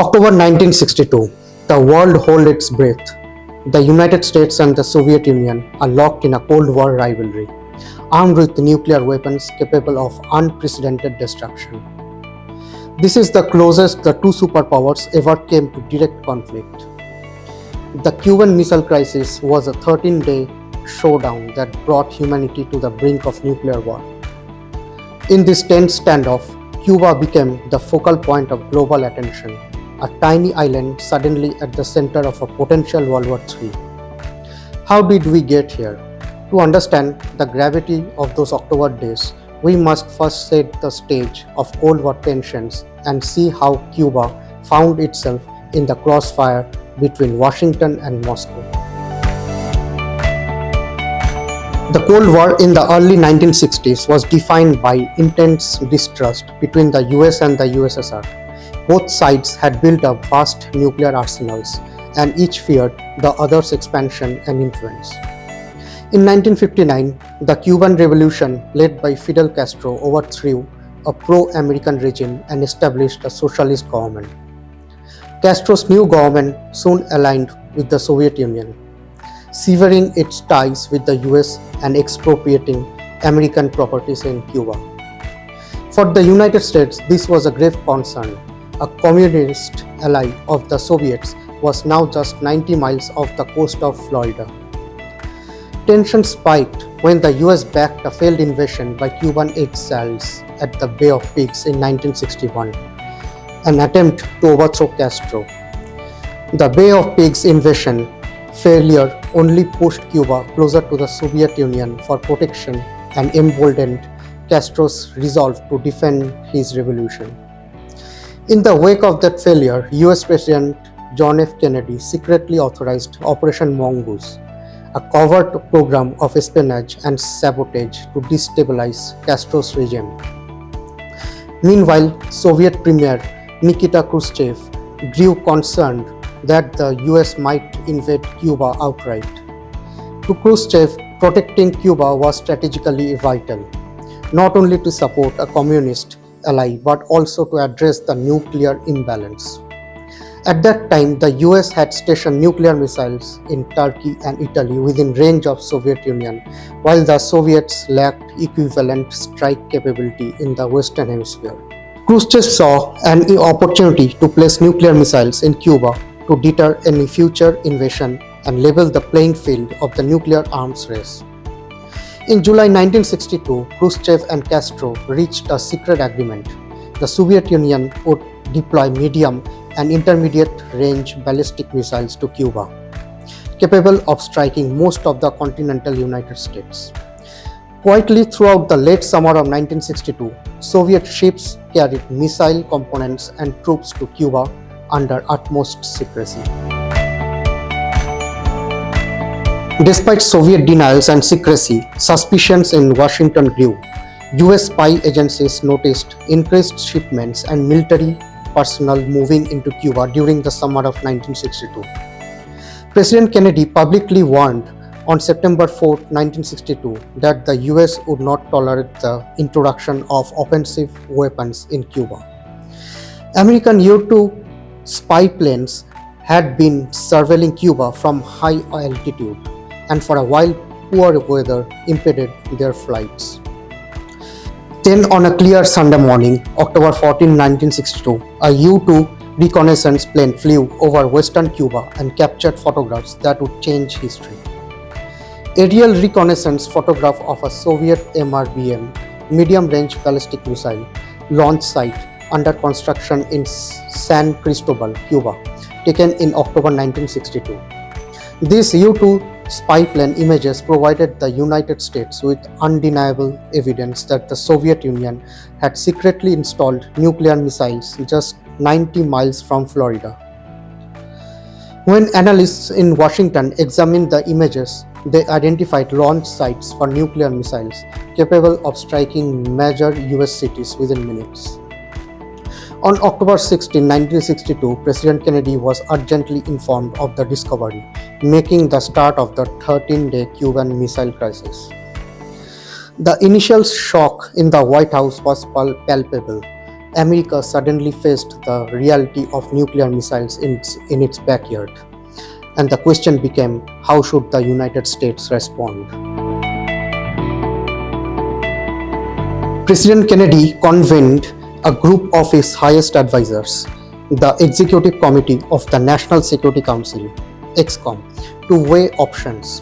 October 1962, the world held its breath. The United States and the Soviet Union are locked in a Cold War rivalry, armed with nuclear weapons capable of unprecedented destruction. This is the closest the two superpowers ever came to direct conflict. The Cuban Missile Crisis was a 13-day showdown that brought humanity to the brink of nuclear war. In this tense standoff, Cuba became the focal point of global attention, a tiny island suddenly at the center of a potential World War III. How did we get here? To understand the gravity of those October days, we must first set the stage of Cold War tensions and see how Cuba found itself in the crossfire between Washington and Moscow. The Cold War in the early 1960s was defined by intense distrust between the US and the USSR. Both sides had built up vast nuclear arsenals, and each feared the other's expansion and influence. In 1959, the Cuban Revolution, led by Fidel Castro, overthrew a pro-American regime and established a socialist government. Castro's new government soon aligned with the Soviet Union, severing its ties with the US and expropriating American properties in Cuba. For the United States, this was a grave concern. A communist ally of the Soviets was now just 90 miles off the coast of Florida. Tension spiked when the US backed a failed invasion by Cuban exiles at the Bay of Pigs in 1961, an attempt to overthrow Castro. The Bay of Pigs invasion failure only pushed Cuba closer to the Soviet Union for protection and emboldened Castro's resolve to defend his revolution. In the wake of that failure, US President John F. Kennedy secretly authorized Operation Mongoose, a covert program of espionage and sabotage to destabilize Castro's regime. Meanwhile, Soviet Premier Nikita Khrushchev grew concerned that the US might invade Cuba outright. To Khrushchev, protecting Cuba was strategically vital, not only to support a communist ally but also to address the nuclear imbalance. At that time, the US had stationed nuclear missiles in Turkey and Italy within range of Soviet Union, while the Soviets lacked equivalent strike capability in the Western Hemisphere. Khrushchev saw an opportunity to place nuclear missiles in Cuba to deter any future invasion and level the playing field of the nuclear arms race. In July 1962, Khrushchev and Castro reached a secret agreement. The Soviet Union would deploy medium and intermediate range ballistic missiles to Cuba, capable of striking most of the continental United States. Quietly throughout the late summer of 1962, Soviet ships carried missile components and troops to Cuba under utmost secrecy. Despite Soviet denials and secrecy, suspicions in Washington grew. US spy agencies noticed increased shipments and military personnel moving into Cuba during the summer of 1962. President Kennedy publicly warned on September 4, 1962, that the US would not tolerate the introduction of offensive weapons in Cuba. American U-2 spy planes had been surveilling Cuba from high altitude, and for a while poor weather impeded their flights. Then on a clear Sunday morning, October 14, 1962, a U-2 reconnaissance plane flew over western Cuba and captured photographs that would change history. Aerial reconnaissance photograph of a Soviet MRBM, medium-range ballistic missile, launch site under construction in San Cristobal, Cuba, taken in October 1962. These U-2 spy plane images provided the United States with undeniable evidence that the Soviet Union had secretly installed nuclear missiles just 90 miles from Florida. When analysts in Washington examined the images, they identified launch sites for nuclear missiles capable of striking major US cities within minutes. On October 16, 1962, President Kennedy was urgently informed of the discovery, making the start of the 13-day Cuban Missile Crisis. The initial shock in the White House was palpable. America suddenly faced the reality of nuclear missiles in its backyard. And the question became, how should the United States respond? President Kennedy convened a group of his highest advisors, the Executive Committee of the National Security Council, EXCOM, to weigh options.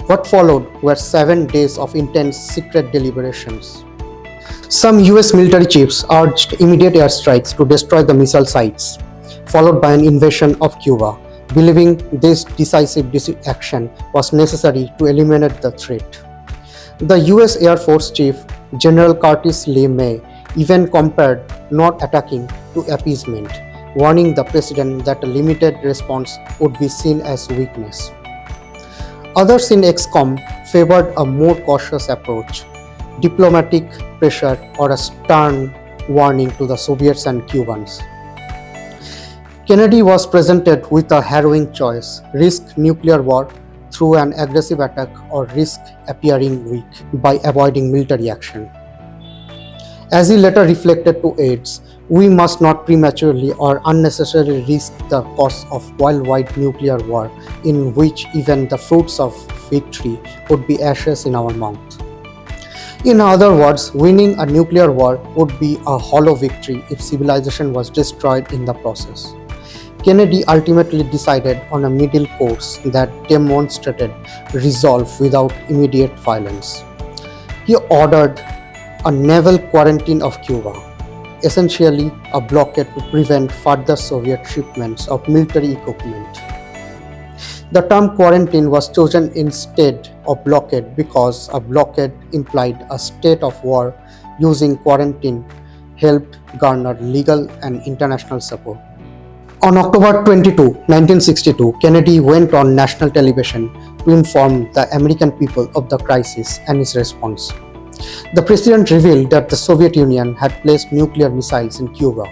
What followed were 7 days of intense secret deliberations. Some US military chiefs urged immediate airstrikes to destroy the missile sites, followed by an invasion of Cuba, believing this decisive action was necessary to eliminate the threat. The US Air Force Chief General Curtis Lee May even compared not attacking to appeasement, warning the president that a limited response would be seen as weakness. Others in EXCOM favored a more cautious approach, diplomatic pressure or a stern warning to the Soviets and Cubans. Kennedy was presented with a harrowing choice: risk nuclear war through an aggressive attack or risk appearing weak by avoiding military action. As he later reflected to aides, we must not prematurely or unnecessarily risk the cost of worldwide nuclear war in which even the fruits of victory would be ashes in our mouth. In other words, winning a nuclear war would be a hollow victory if civilization was destroyed in the process. Kennedy ultimately decided on a middle course that demonstrated resolve without immediate violence. He ordered a naval quarantine of Cuba, essentially a blockade to prevent further Soviet shipments of military equipment. The term quarantine was chosen instead of blockade because a blockade implied a state of war. Using quarantine helped garner legal and international support. On October 22, 1962, Kennedy went on national television to inform the American people of the crisis and its response. The president revealed that the Soviet Union had placed nuclear missiles in Cuba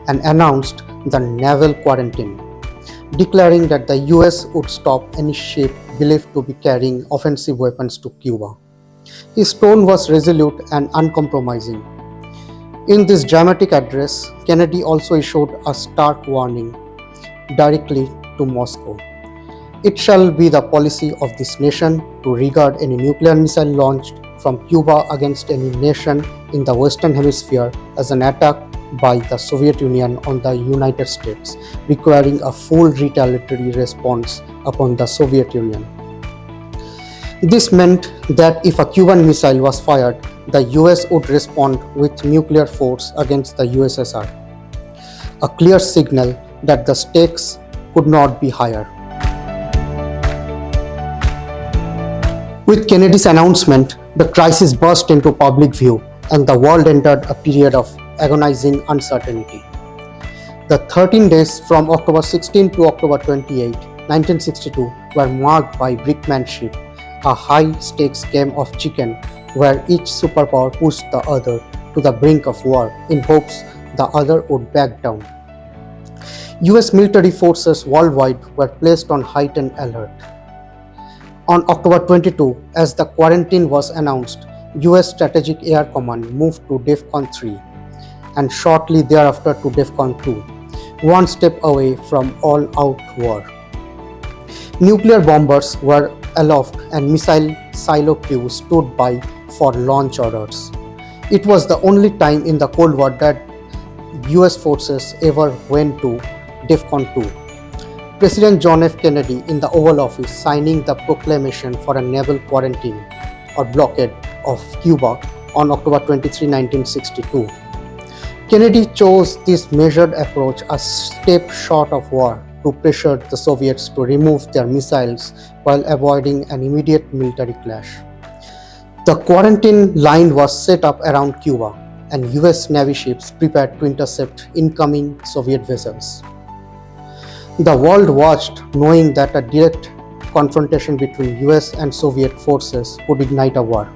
and announced the naval quarantine, declaring that the US would stop any ship believed to be carrying offensive weapons to Cuba. His tone was resolute and uncompromising. In this dramatic address, Kennedy also issued a stark warning directly to Moscow. It shall be the policy of this nation to regard any nuclear missile launched from Cuba against any nation in the Western Hemisphere as an attack by the Soviet Union on the United States, requiring a full retaliatory response upon the Soviet Union. This meant that if a Cuban missile was fired, the US would respond with nuclear force against the USSR, a clear signal that the stakes could not be higher. With Kennedy's announcement, the crisis burst into public view and the world entered a period of agonizing uncertainty. The 13 days from October 16 to October 28, 1962 were marked by brinkmanship, a high-stakes game of chicken where each superpower pushed the other to the brink of war in hopes the other would back down. US military forces worldwide were placed on heightened alert. On October 22, as the quarantine was announced, US Strategic Air Command moved to DEFCON 3 and shortly thereafter to DEFCON 2, one step away from all-out war. Nuclear bombers were aloft and missile silo crews stood by for launch orders. It was the only time in the Cold War that US forces ever went to DEFCON 2. President John F. Kennedy in the Oval Office signing the proclamation for a naval quarantine or blockade of Cuba on October 23, 1962. Kennedy chose this measured approach, a step short of war, to pressure the Soviets to remove their missiles while avoiding an immediate military clash. The quarantine line was set up around Cuba, and US Navy ships prepared to intercept incoming Soviet vessels. The world watched, knowing that a direct confrontation between US and Soviet forces would ignite a war.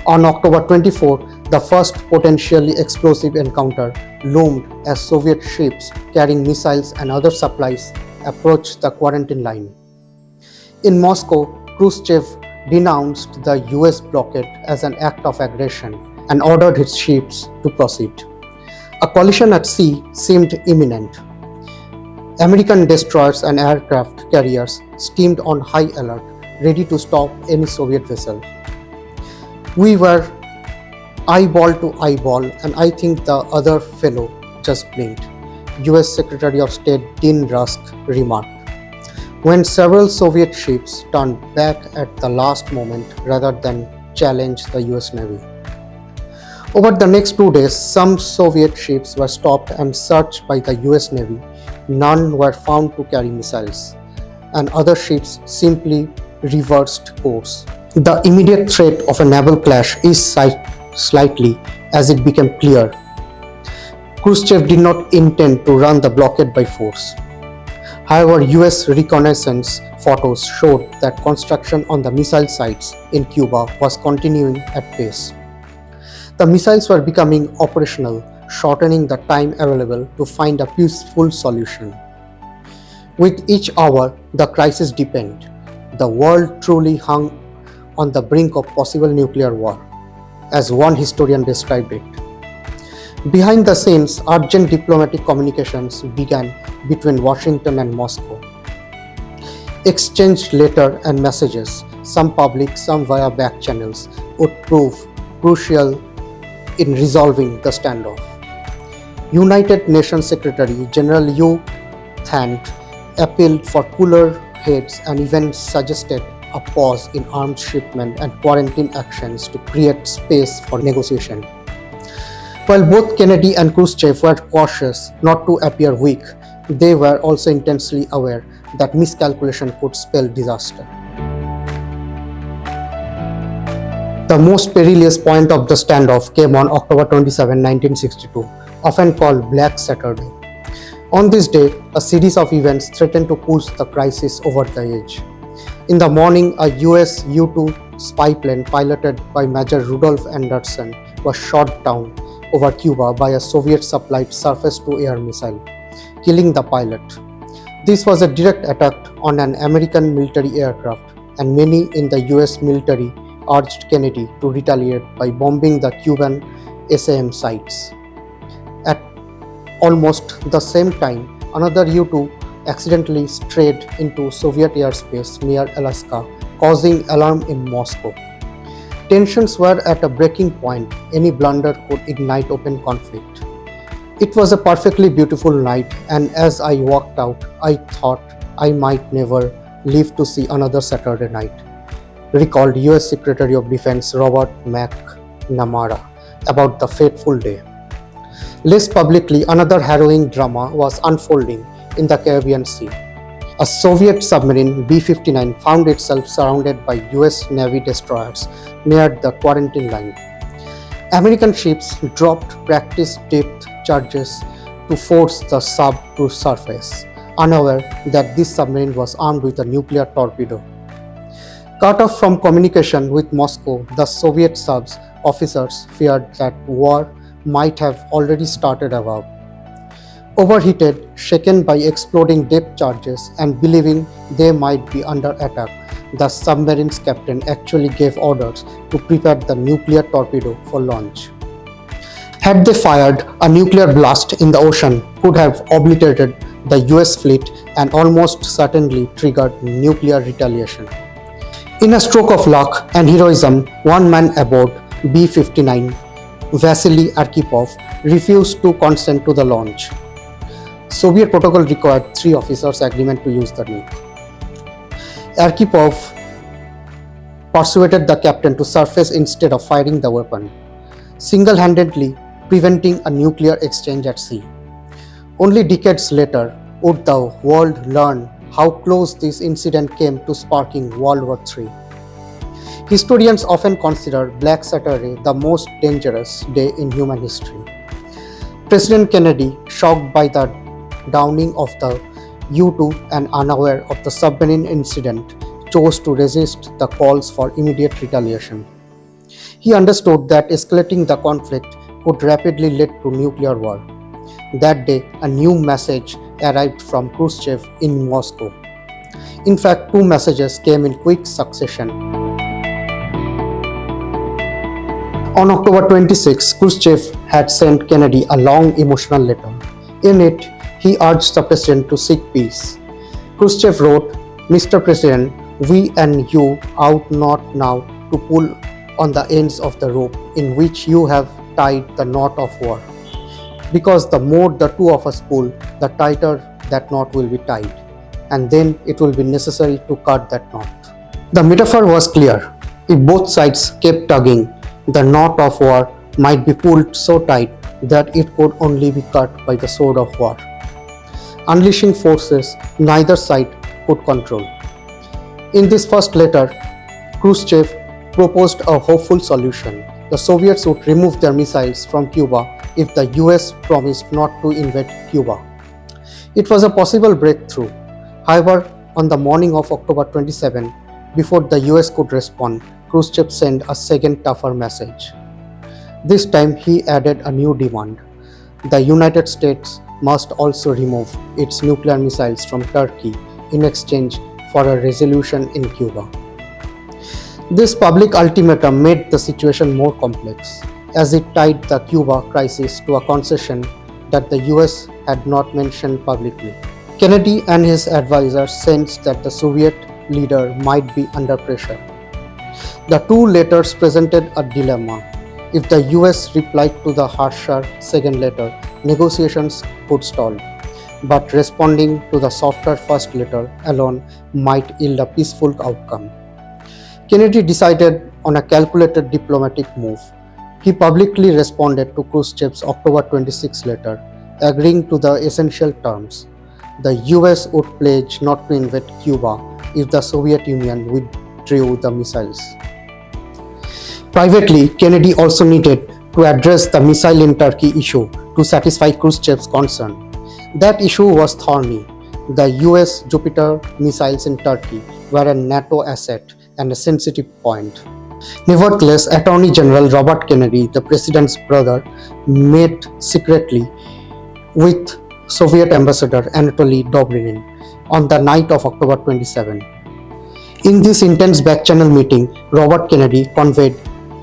On October 24, the first potentially explosive encounter loomed as Soviet ships carrying missiles and other supplies approached the quarantine line. In Moscow, Khrushchev denounced the US blockade as an act of aggression and ordered his ships to proceed. A collision at sea seemed imminent. American destroyers and aircraft carriers steamed on high alert, ready to stop any Soviet vessel. We were eyeball to eyeball, and I think the other fellow just blinked, US Secretary of State Dean Rusk remarked, when several Soviet ships turned back at the last moment rather than challenge the US Navy. Over the next 2 days, some Soviet ships were stopped and searched by the US Navy. None were found to carry missiles, and other ships simply reversed course. The immediate threat of a naval clash is slightly as it became clear. Khrushchev did not intend to run the blockade by force. However, US reconnaissance photos showed that construction on the missile sites in Cuba was continuing at pace. The missiles were becoming operational, shortening the time available to find a peaceful solution. With each hour, the crisis deepened. The world truly hung on the brink of possible nuclear war, as one historian described it. Behind the scenes, urgent diplomatic communications began between Washington and Moscow. Exchanged letters and messages, some public, some via back channels, would prove crucial in resolving the standoff. United Nations Secretary General U Thant appealed for cooler heads and even suggested a pause in arms shipment and quarantine actions to create space for negotiation. While both Kennedy and Khrushchev were cautious not to appear weak, they were also intensely aware that miscalculation could spell disaster. The most perilous point of the standoff came on October 27, 1962, often called Black Saturday. On this day, a series of events threatened to push the crisis over the edge. In the morning, a US U-2 spy plane piloted by Major Rudolf Anderson was shot down over Cuba by a Soviet-supplied surface-to-air missile, killing the pilot. This was a direct attack on an American military aircraft, and many in the US military urged Kennedy to retaliate by bombing the Cuban SAM sites. At almost the same time, another U-2 accidentally strayed into Soviet airspace near Alaska, causing alarm in Moscow. Tensions were at a breaking point. Any blunder could ignite open conflict. It was a perfectly beautiful night, and as I walked out, I thought I might never live to see another Saturday night, recalled US Secretary of Defense Robert McNamara about the fateful day. Less publicly, another harrowing drama was unfolding in the Caribbean Sea. A Soviet submarine, B-59, found itself surrounded by US Navy destroyers near the quarantine line. American ships dropped practice depth charges to force the sub to surface, unaware that this submarine was armed with a nuclear torpedo. Cut off from communication with Moscow, the Soviet subs officers feared that war might have already started above. Overheated, shaken by exploding depth charges, and believing they might be under attack, the submarine's captain actually gave orders to prepare the nuclear torpedo for launch. Had they fired, a nuclear blast in the ocean could have obliterated the US fleet and almost certainly triggered nuclear retaliation. In a stroke of luck and heroism, one man aboard B-59, Vasily Arkhipov, refused to consent to the launch. Soviet protocol required 3 officers' agreement to use the nuke. Arkhipov persuaded the captain to surface instead of firing the weapon, single-handedly preventing a nuclear exchange at sea. Only decades later would the world learn how close this incident came to sparking World War III. Historians often consider Black Saturday the most dangerous day in human history. President Kennedy, shocked by the downing of the U-2 and unaware of the submarine incident, chose to resist the calls for immediate retaliation. He understood that escalating the conflict could rapidly lead to nuclear war. That day, a new message arrived from Khrushchev in Moscow. In fact, 2 messages came in quick succession. On October 26, Khrushchev had sent Kennedy a long emotional letter. In it, he urged the president to seek peace. Khrushchev wrote, "Mr. President, we and you ought not now to pull on the ends of the rope in which you have tied the knot of war. Because the more the two of us pull, the tighter that knot will be tied, and then it will be necessary to cut that knot." The metaphor was clear. If both sides kept tugging, the knot of war might be pulled so tight that it could only be cut by the sword of war, unleashing forces neither side could control. In this first letter, Khrushchev proposed a hopeful solution. The Soviets would remove their missiles from Cuba if the US promised not to invade Cuba. It was a possible breakthrough. However, on the morning of October 27, before the US could respond, Khrushchev sent a second tougher message. This time he added a new demand. The United States must also remove its nuclear missiles from Turkey in exchange for a resolution in Cuba. This public ultimatum made the situation more complex, as it tied the Cuba crisis to a concession that the US had not mentioned publicly. Kennedy and his advisors sensed that the Soviet leader might be under pressure. The two letters presented a dilemma. If the US replied to the harsher second letter, negotiations could stall. But responding to the softer first letter alone might yield a peaceful outcome. Kennedy decided on a calculated diplomatic move. He publicly responded to Khrushchev's October 26 letter, agreeing to the essential terms. The US would pledge not to invade Cuba if the Soviet Union withdrew the missiles. Privately, Kennedy also needed to address the missile in Turkey issue to satisfy Khrushchev's concern. That issue was thorny. The US Jupiter missiles in Turkey were a NATO asset and a sensitive point. Nevertheless, Attorney General Robert Kennedy, the president's brother, met secretly with Soviet Ambassador Anatoly Dobrinin on the night of October 27. In this intense back-channel meeting, Robert Kennedy conveyed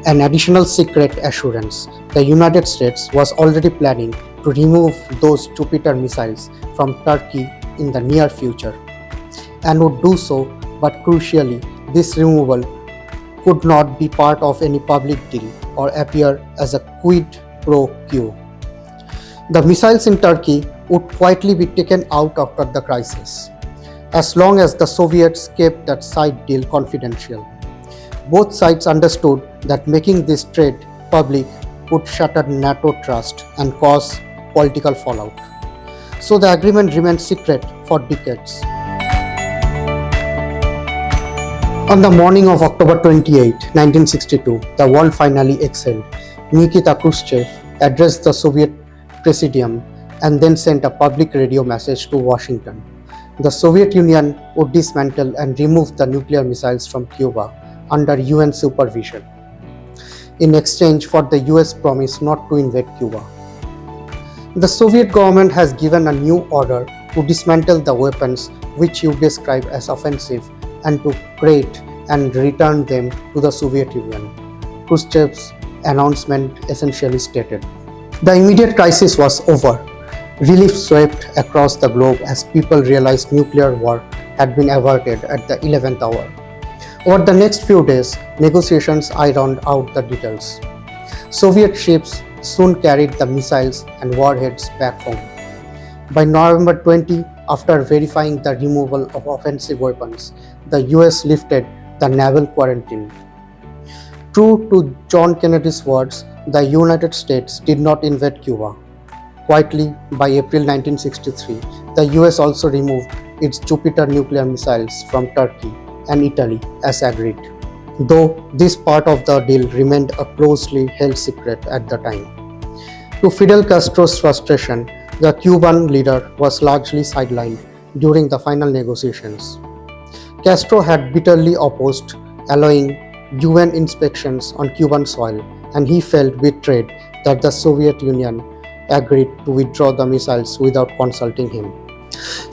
an additional secret assurance. The United States was already planning to remove those Jupiter missiles from Turkey in the near future, and would do so, but crucially, this removal could not be part of any public deal or appear as a quid pro quo. The missiles in Turkey would quietly be taken out after the crisis, as long as the Soviets kept that side deal confidential. Both sides understood that making this trade public would shatter NATO trust and cause political fallout. So the agreement remained secret for decades. On the morning of October 28, 1962, the world finally exhaled. Nikita Khrushchev addressed the Soviet Presidium and then sent a public radio message to Washington. The Soviet Union would dismantle and remove the nuclear missiles from Cuba under UN supervision, in exchange for the US promise not to invade Cuba. The Soviet government has given a new order to dismantle the weapons which you describe as offensive and to create and return them to the Soviet Union, Khrushchev's announcement essentially stated. The immediate crisis was over. Relief swept across the globe as people realized nuclear war had been averted at the 11th hour. Over the next few days, negotiations ironed out the details. Soviet ships soon carried the missiles and warheads back home. By November 20, after verifying the removal of offensive weapons, the US lifted the naval quarantine. True to John Kennedy's words, the United States did not invade Cuba. Quietly, by April 1963, the US also removed its Jupiter nuclear missiles from Turkey and Italy as agreed, though this part of the deal remained a closely held secret at the time. To Fidel Castro's frustration, the Cuban leader was largely sidelined during the final negotiations. Castro had bitterly opposed allowing UN inspections on Cuban soil, and he felt betrayed that the Soviet Union agreed to withdraw the missiles without consulting him.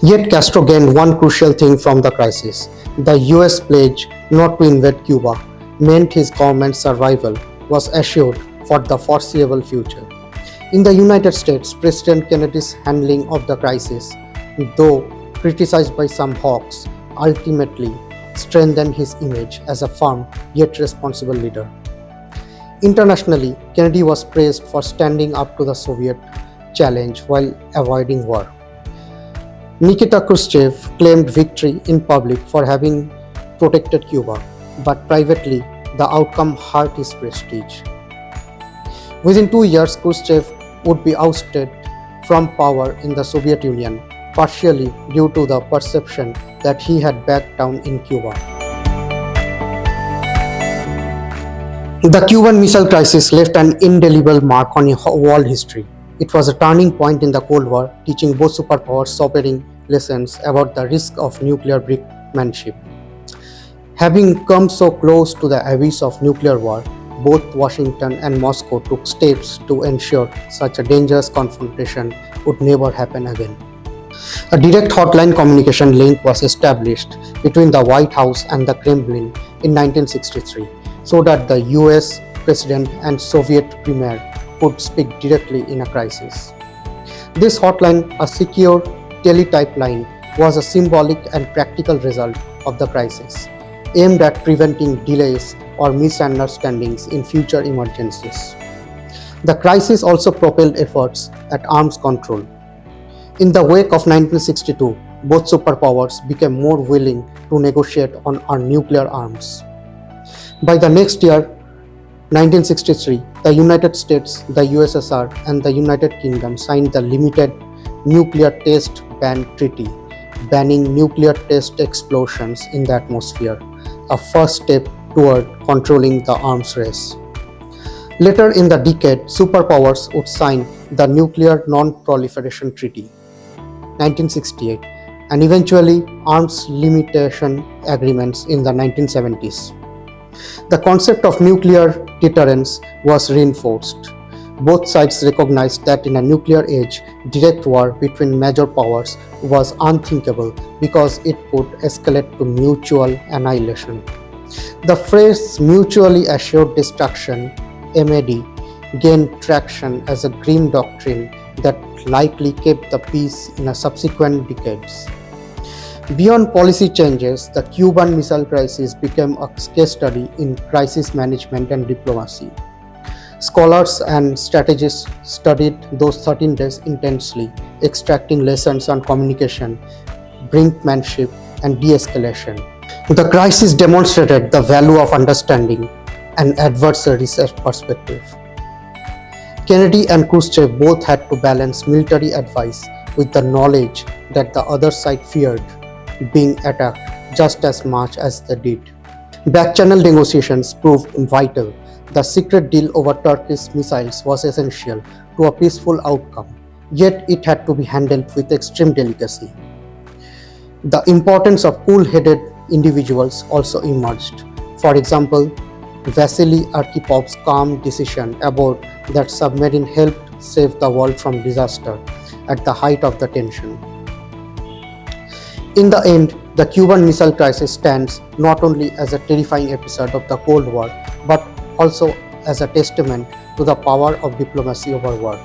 Yet Castro gained one crucial thing from the crisis. The US pledge not to invade Cuba meant his government's survival was assured for the foreseeable future. In the United States, President Kennedy's handling of the crisis, though criticized by some hawks, ultimately strengthened his image as a firm yet responsible leader. Internationally, Kennedy was praised for standing up to the Soviet challenge while avoiding war. Nikita Khrushchev claimed victory in public for having protected Cuba, but privately, the outcome hurt his prestige. Within 2 years, Khrushchev would be ousted from power in the Soviet Union, partially due to the perception that he had backed down in Cuba. The Cuban Missile Crisis left an indelible mark on world history. It was a turning point in the Cold War, teaching both superpowers sobering lessons about the risk of nuclear brinkmanship. Having come so close to the abyss of nuclear war, both Washington and Moscow took steps to ensure such a dangerous confrontation would never happen again. A direct hotline communication link was established between the White House and the Kremlin in 1963, so that the US President and Soviet Premier could speak directly in a crisis. This hotline, a secure teletype line, was a symbolic and practical result of the crisis, aimed at preventing delays or misunderstandings in future emergencies. The crisis also propelled efforts at arms control. In the wake of 1962, both superpowers became more willing to negotiate on nuclear arms. By the next year, 1963, the United States, the USSR, and the United Kingdom signed the Limited Nuclear Test Ban Treaty, banning nuclear test explosions in the atmosphere, a first step toward controlling the arms race. Later in the decade, superpowers would sign the Nuclear Non-Proliferation Treaty, 1968, and eventually arms limitation agreements in the 1970s. The concept of nuclear deterrence was reinforced. Both sides recognized that in a nuclear age, direct war between major powers was unthinkable because it could escalate to mutual annihilation. The phrase mutually assured destruction, MAD, gained traction as a grim doctrine that likely kept the peace in a subsequent decades. Beyond policy changes, the Cuban Missile Crisis became a case study in crisis management and diplomacy. Scholars and strategists studied those 13 days intensely, extracting lessons on communication, brinkmanship, and de-escalation. The crisis demonstrated the value of understanding and adversaries' perspective. Kennedy and Khrushchev both had to balance military advice with the knowledge that the other side feared being attacked just as much as they did. Back-channel negotiations proved vital. The secret deal over Turkish missiles was essential to a peaceful outcome, yet it had to be handled with extreme delicacy. The importance of cool-headed individuals also emerged. For example, Vasily Arkhipov's calm decision aboard that submarine helped save the world from disaster at the height of the tension. In the end, the Cuban Missile Crisis stands not only as a terrifying episode of the Cold War, but also as a testament to the power of diplomacy over war.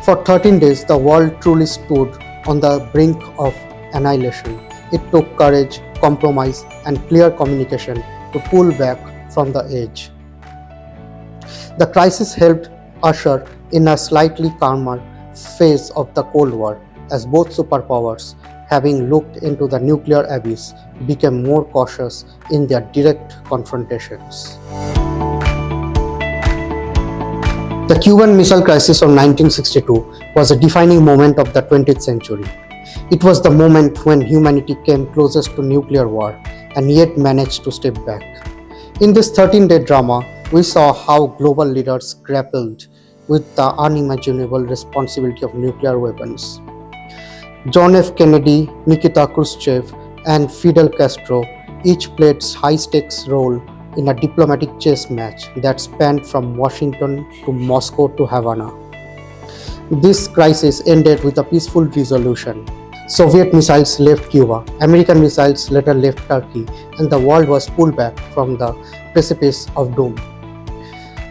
For 13 days, the world truly stood on the brink of annihilation. It took courage, compromise, and clear communication to pull back from the edge. The crisis helped usher in a slightly calmer phase of the Cold War, as both superpowers, having looked into the nuclear abyss, became more cautious in their direct confrontations. The Cuban Missile Crisis of 1962 was a defining moment of the 20th century. It was the moment when humanity came closest to nuclear war and yet managed to step back. In this 13-day drama, we saw how global leaders grappled with the unimaginable responsibility of nuclear weapons. John F. Kennedy, Nikita Khrushchev, and Fidel Castro each played high-stakes role in a diplomatic chess match that spanned from Washington to Moscow to Havana. This crisis ended with a peaceful resolution. Soviet missiles left Cuba, American missiles later left Turkey, and the world was pulled back from the precipice of doom.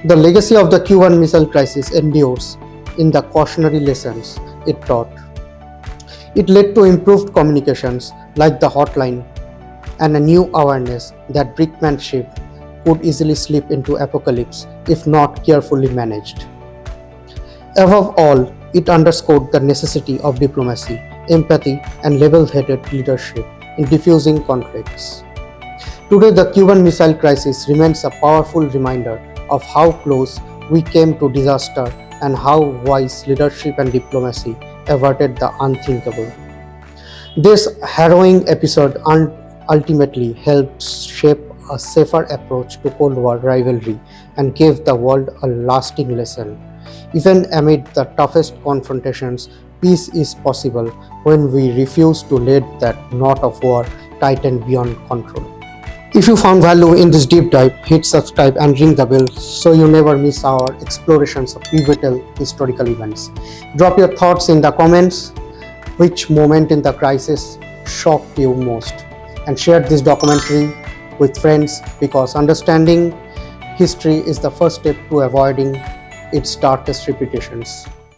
The legacy of the Cuban Missile Crisis endures in the cautionary lessons it taught. It led to improved communications like the hotline and a new awareness that brinkmanship could easily slip into apocalypse if not carefully managed. Above all, it underscored the necessity of diplomacy, empathy, and level headed leadership in diffusing conflicts. Today, the Cuban Missile Crisis remains a powerful reminder of how close we came to disaster and how wise leadership and diplomacy averted the unthinkable. This harrowing episode ultimately helped shape a safer approach to Cold War rivalry and gave the world a lasting lesson. Even amid the toughest confrontations, peace is possible when we refuse to let that knot of war tighten beyond control. If you found value in this deep dive, hit subscribe and ring the bell so you never miss our explorations of pivotal historical events. Drop your thoughts in the comments. Which moment in the crisis shocked you most? And share this documentary with friends because understanding history is the first step to avoiding its darkest repetitions.